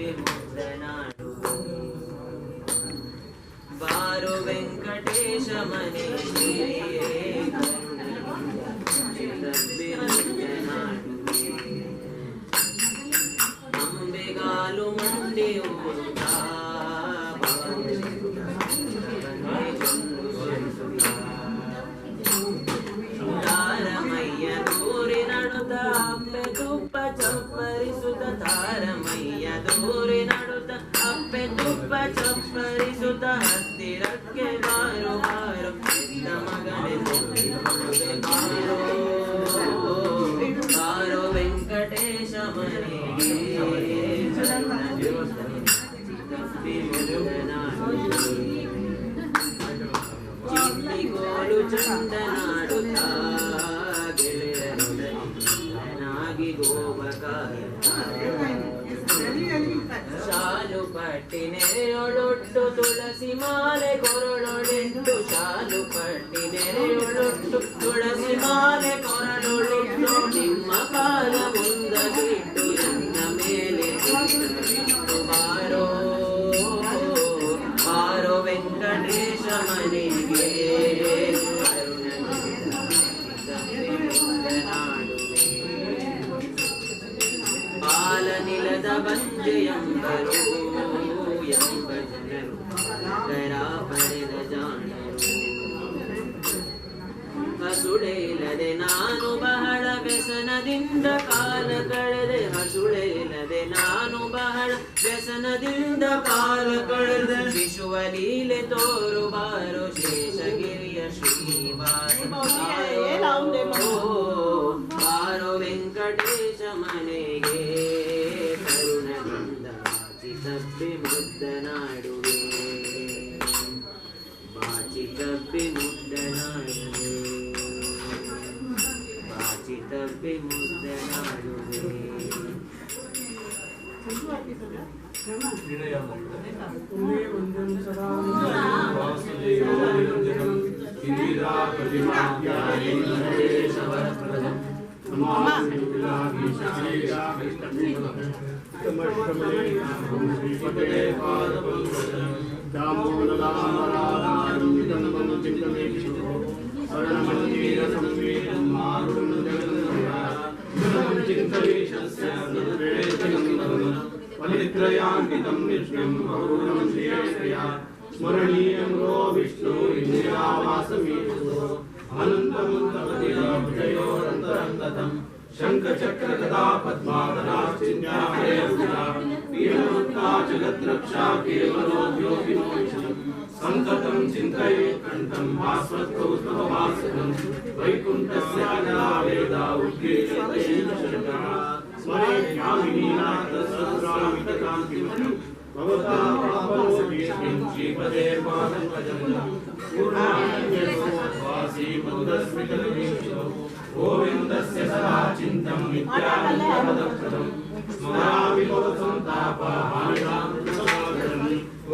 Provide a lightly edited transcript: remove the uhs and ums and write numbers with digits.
ತಪ್ಪಿ ಮುದ್ದನಾಡುವೆ ಬಾರೋ ವೆಂಕಟೇಶ ಮನೆಗೆ ತಪ್ಪಿ ಮುದ್ದನಾಡುವೆ ಅಂಬೆಗಾಲು ಮಂಡಿಯುತ್ತ ತಾರಮಯ್ಯ ದೂರಿ ನಡುತ್ತ ಅಪ್ಪೆ ತುಪ್ಪ ಚಪ್ಪರಿಸುತ್ತ ತಾರಮಯ್ಯ ದೂರಿ ನಡುತ್ತ ಅಪ್ಪೆ ತುಪ್ಪ ಚಪ್ಪರಿಸುತ್ತ ಹತ್ತಿರಕ್ಕೆ ಬಾರೋ ಬಾರೋ ಎದ್ದ ಮಗನೆ ಬಾರೋ ಬಾರೋ ವೆಂಕಟೇಶ ಮನೆಗೆ ತಪ್ಪಿ ಚಿನ್ನಿಗೋಲು ಚಂದನಾಡುತ್ತ ಗೆಳೆಯರೊಡನಾಗಿ ಗೋಬಕಾರ ಶಾಲು ಪಟ್ಟಿ ನೆರೆಯೊಳೊಟ್ಟು ತುಳಸಿ ಮಾಲೆ ಕೊರಳೊಳಿಟ್ಟು ಶಾಲು ಪಟ್ಟಿ ನೆರೆಯೊಳೊಟ್ಟು ತುಳಸಿ ಮಾಲೆ ಕೊರಳೊಳಿಟ್ಟು ನಿಮ್ಮ ಕಾಲ ಮುಂದಗಿಟ್ಟು ನನ್ನ ಮೇಲೆ ಇಟ್ಟು ಬಾರೋ ಬಾರೋ ವೆಂಕಟೇಶ ಮನೆಗೆ ಬಾಲನಿಲದ ಬಂಜೆಯಂಬರು ಎಂಬ ಜನರು ಕರ ಪಡೆದ ಜಾಣರು ಹಸುಳೆ ಇಲ್ಲದೆ ನಾನು ಬಹಳ ವ್ಯಸನದಿಂದ ಕಾಲ ಕಳೆದೆ ಹಸುಳೆ ಇಲ್ಲದೆ ನಾನು ಬಹಳ ವ್ಯಸನದಿಂದ ಕಾಲ ಕಳೆದೆ ವಿಶ್ವ ಲೀಲೆ ತೋರು ಬಾರೋ ಶೇಷಗಿರಿಯ ಶ್ರೀವಾಸ ಬಾರೋ ವೆಂಕಟೇಶ ಮನೆಗೆ ಕರುಣದಿಂದ ಬಾಚಿ ತಪ್ಪಿ ಮುದ್ದನಾಡುವೆ ಬಾಚಿ ತಪ್ಪಿ ಮುದ್ದನಾಡುವೆ ಬಾಚಿ ತಪ್ಪಿ ಮುದ್ದನಾಡುವೆ फलित्रयान्वितं विष्णुं बहुलं श्रेयश्रया स्मरणीयं रो विष्णु इन्द्रियावासमीशो अनन्तमुत्तमदिनोरन्तरङ्गतं शङ्खचक्रगदा पद्माकराश्चिन्त्याहरेरुषा पीडमुक्ता जगद्रक्षा केवलोद्योगिनोषम् सन्ततं चिन्तयेत् कण्ठं भास्वत्कौस्तुभवासनं वैकुण्ठस्य वेदा उद्गीयते स्मरे ज्ञानिनीनाथसहस्रामितकान्तिमतं भवता पापमोक्षं श्रीपदे पादपजनं पूर्णानन्दवासी मधुरस्मितनिरीक्षो गोविन्दस्य सदा चिन्तं नित्यानन्दप्रदं स्मरामि भवसन्तापहारिणां